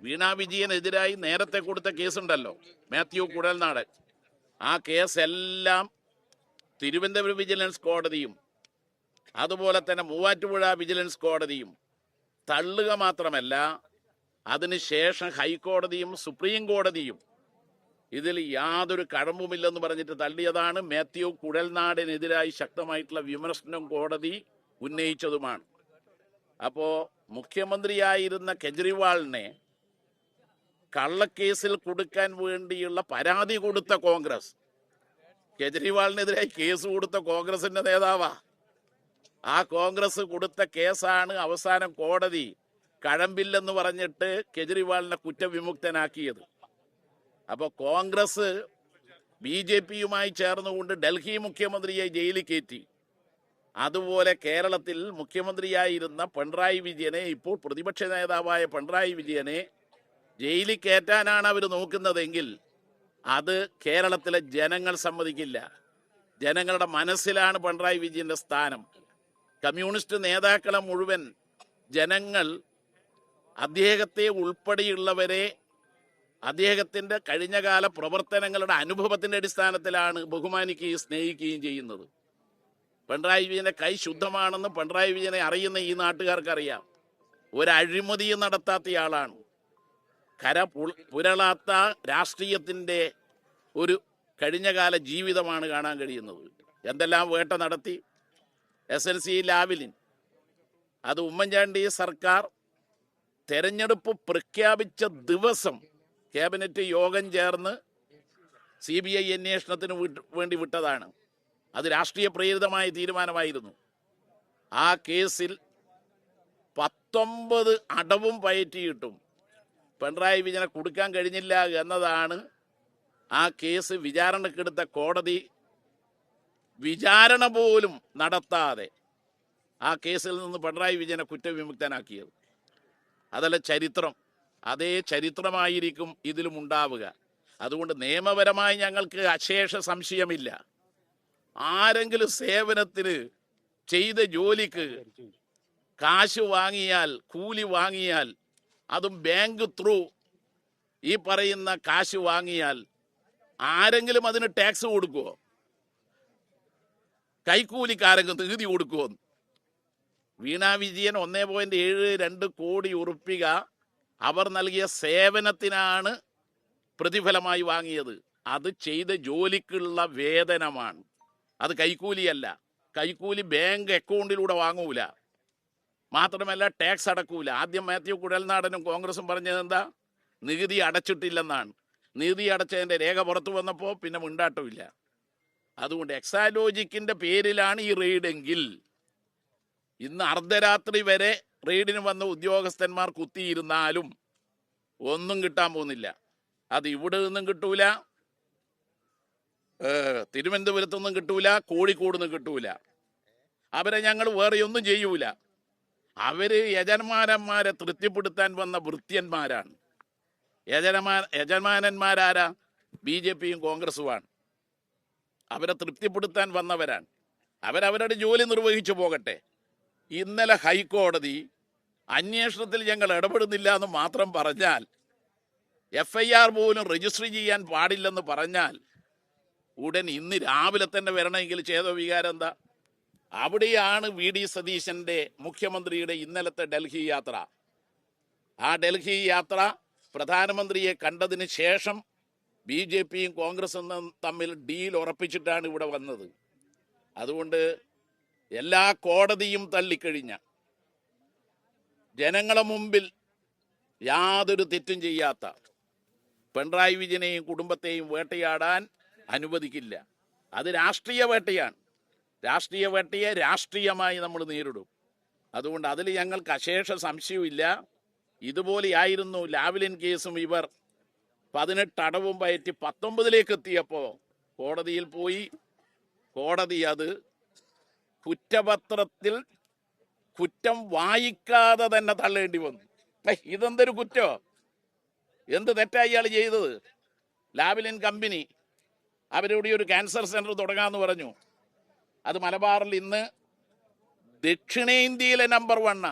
വീണ വിജയനെതിരായി നേരത്തെ കൊടുത്ത കേസുണ്ടല്ലോ, മാത്യു കുഴൽനാടൻ. ആ കേസെല്ലാം തിരുവനന്തപുരം വിജിലൻസ് കോടതിയും അതുപോലെ തന്നെ മൂവാറ്റുപുഴ വിജിലൻസ് കോടതിയും തള്ളുക മാത്രമല്ല, അതിനുശേഷം ഹൈക്കോടതിയും സുപ്രീം കോടതിയും ഇതിൽ യാതൊരു കഴമ്പുമില്ലെന്ന് പറഞ്ഞിട്ട് തള്ളിയതാണ്. മാത്യു കുഴൽനാടിനെതിരായി ശക്തമായിട്ടുള്ള വിമർശനം കോടതി ഉന്നയിച്ചതുമാണ്. അപ്പോൾ മുഖ്യമന്ത്രിയായിരുന്ന കെജ്രിവാളിനെ കള്ളക്കേസിൽ കൊടുക്കാൻ വേണ്ടിയുള്ള പരാതി കൊടുത്ത കോൺഗ്രസ്, കെജ്രിവാളിനെതിരായി കേസ് കൊടുത്ത കോൺഗ്രസിന്റെ നേതാവാ. ആ കോൺഗ്രസ് കൊടുത്ത കേസാണ് അവസാനം കോടതി കഴമ്പില്ലെന്ന് പറഞ്ഞിട്ട് കെജ്രിവാളിനെ കുറ്റവിമുക്തനാക്കിയത്. അപ്പോൾ കോൺഗ്രസ് BJPയുമായി ചേർന്നുകൊണ്ട് ഡൽഹി മുഖ്യമന്ത്രിയെ ജയിലിൽ കയറ്റി. അതുപോലെ കേരളത്തിൽ മുഖ്യമന്ത്രിയായിരുന്ന പിണറായി വിജയനെ, ഇപ്പോൾ പ്രതിപക്ഷ നേതാവായ പിണറായി വിജയനെ ജയിലിൽ കയറ്റാനാണ് അവർ നോക്കുന്നതെങ്കിൽ അത് കേരളത്തിലെ ജനങ്ങൾ സമ്മതിക്കില്ല. ജനങ്ങളുടെ മനസ്സിലാണ് പിണറായി വിജയന്റെ സ്ഥാനം. കമ്മ്യൂണിസ്റ്റ് നേതാക്കളെ മുഴുവൻ ജനങ്ങൾ അദ്ദേഹത്തെ ഉൾപ്പെടെയുള്ളവരെ അദ്ദേഹത്തിൻ്റെ കഴിഞ്ഞകാല പ്രവർത്തനങ്ങളുടെ അനുഭവത്തിൻ്റെ അടിസ്ഥാനത്തിലാണ് ബഹുമാനിക്കുകയും സ്നേഹിക്കുകയും ചെയ്യുന്നത്. പിണറായി വിജയന്റെ കൈ ശുദ്ധമാണെന്ന് പിണറായി വിജയനെ അറിയുന്ന ഈ നാട്ടുകാർക്കറിയാം. ഒരഴിമതിയും നടത്താത്തയാളാണ്. പുരളാത്ത രാഷ്ട്രീയത്തിൻ്റെ ഒരു കഴിഞ്ഞകാല ജീവിതമാണ് കാണാൻ കഴിയുന്നത്. എന്തെല്ലാം വേട്ട നടത്തി. SLC ലാവ്ലിൻ, അത് ഉമ്മൻചാണ്ടി സർക്കാർ തെരഞ്ഞെടുപ്പ് പ്രഖ്യാപിച്ച ദിവസം ക്യാബിനറ്റ് യോഗം ചേർന്ന് CBI അന്വേഷണത്തിന് വേണ്ടി വിട്ടതാണ്. അത് രാഷ്ട്രീയ പ്രേരിതമായ തീരുമാനമായിരുന്നു. ആ കേസിൽ 19 അടവും പയറ്റിയിട്ടും പിണറായി വിജയനെ കൊടുക്കാൻ കഴിഞ്ഞില്ല എന്നതാണ് ആ കേസ് വിചാരണക്കെടുത്ത കോടതി വിചാരണ പോലും നടത്താതെ ആ കേസിൽ നിന്ന് പിണറായി വിജയനെ കുറ്റവിമുക്തനാക്കിയത്. അതല്ല ചരിത്രം. അതേ ചരിത്രമായിരിക്കും ഇതിലും ഉണ്ടാവുക. അതുകൊണ്ട് നിയമപരമായി ഞങ്ങൾക്ക് അശേഷ സംശയമില്ല. ആരെങ്കിലും സേവനത്തിന് ചെയ്ത ജോലിക്ക് കാശ് വാങ്ങിയാൽ, കൂലി വാങ്ങിയാൽ, അതും ബാങ്ക് ത്രൂ ഈ പറയുന്ന കാശ് വാങ്ങിയാൽ ആരെങ്കിലും അതിന് ടാക്സ് കൊടുക്കുമോ? കൈക്കൂലിക്കാരെങ്കിലും നികുതി കൊടുക്കുമോ? വീണ വിജയൻ 1.72 കോടി ഉറുപ്പിക അവർ നൽകിയ സേവനത്തിനാണ് പ്രതിഫലമായി വാങ്ങിയത്. അത് ചെയ്ത ജോലിക്കുള്ള വേതനമാണ്, അത് കൈക്കൂലിയല്ല. കൈക്കൂലി ബാങ്ക് അക്കൗണ്ടിലൂടെ വാങ്ങൂല, മാത്രമല്ല ടാക്സ് അടക്കൂല. ആദ്യം മാത്യു കുഴൽനാടനും കോൺഗ്രസും പറഞ്ഞത് എന്താ? നികുതി അടച്ചിട്ടില്ലെന്നാണ്. നികുതി അടച്ചതിൻ്റെ രേഖ പുറത്തു വന്നപ്പോൾ പിന്നെ മിണ്ടാട്ടമില്ല. അതുകൊണ്ട് എക്സാലോജിക്കിൻ്റെ പേരിലാണ് ഈ റെയ്ഡെങ്കിൽ ഇന്ന് അർദ്ധരാത്രി വരെ റെയ്ഡിന് വന്ന ഉദ്യോഗസ്ഥന്മാർ കുത്തിയിരുന്നാലും ഒന്നും കിട്ടാൻ പോകുന്നില്ല. അത് ഇവിടെ നിന്നും കിട്ടൂല, തിരുവനന്തപുരത്തു നിന്നും കിട്ടൂല, കോഴിക്കോട് നിന്നും കിട്ടൂല. അവരെ ഞങ്ങൾ വേറെ ഒന്നും ചെയ്യൂല. അവര് യജമാനന്മാരെ തൃപ്തിപ്പെടുത്താൻ വന്ന വൃത്യന്മാരാണ്. യജമാനന്മാരാരാ? BJPയും കോൺഗ്രസുമാണ്. അവരെ തൃപ്തിപ്പെടുത്താൻ വന്നവരാണ്. അവരവരുടെ ജോലി നിർവഹിച്ചു പോകട്ടെ. ഇന്നലെ ഹൈക്കോടതി അന്വേഷണത്തിൽ ഞങ്ങൾ ഇടപെടുന്നില്ല എന്ന് മാത്രം പറഞ്ഞാൽ, FIR പോലും രജിസ്റ്റർ ചെയ്യാൻ പാടില്ലെന്ന് പറഞ്ഞാൽ ഉടൻ ഇന്ന് രാവിലെ തന്നെ വരണമെങ്കിൽ ചെയ്ത വികാരം എന്താ? അവിടെയാണ് VD സതീശന്റെ, മുഖ്യമന്ത്രിയുടെ ഇന്നലത്തെ ഡൽഹി യാത്ര. ആ ഡൽഹി യാത്ര പ്രധാനമന്ത്രിയെ കണ്ടതിന് ശേഷം BJPയും കോൺഗ്രസും തമ്മിൽ ഡീൽ ഉറപ്പിച്ചിട്ടാണ് ഇവിടെ വന്നത്. അതുകൊണ്ട് എല്ലാ കോടതിയും തള്ളിക്കഴിഞ്ഞ, ജനങ്ങളെ മുമ്പിൽ യാതൊരു തെറ്റും ചെയ്യാത്ത പിണറായി വിജയനെയും കുടുംബത്തെയും വേട്ടയാടാൻ അനുവദിക്കില്ല. അത് രാഷ്ട്രീയ വേട്ടയാണ്. രാഷ്ട്രീയ വേട്ടയെ രാഷ്ട്രീയമായി നമ്മൾ നേരിടും. അതുകൊണ്ട് അതിൽ ഞങ്ങൾക്ക് അശേഷ സംശയമില്ല. ഇതുപോലെയായിരുന്നു ലാവ്ലിൻ കേസും. ഇവർ 18 അടവും പയറ്റി 19ലേക്ക് എത്തിയപ്പോൾ കോടതിയിൽ പോയി. കോടതി അത് കുറ്റപത്രത്തിൽ കുറ്റം വായിക്കാതെ തന്നെ തള്ളേണ്ടി വന്നു. ഇതെന്തൊരു കുറ്റോ? എന്ത് തെറ്റായി ഇയാൾ ചെയ്തത്? ലാവ്ലിൻ കമ്പനി അവരുടെ ഒരു ക്യാൻസർ സെന്റർ തുടങ്ങാമെന്ന് പറഞ്ഞു. അത് മലബാറിൽ ഇന്ന് ദക്ഷിണേന്ത്യയിലെ നമ്പർ 1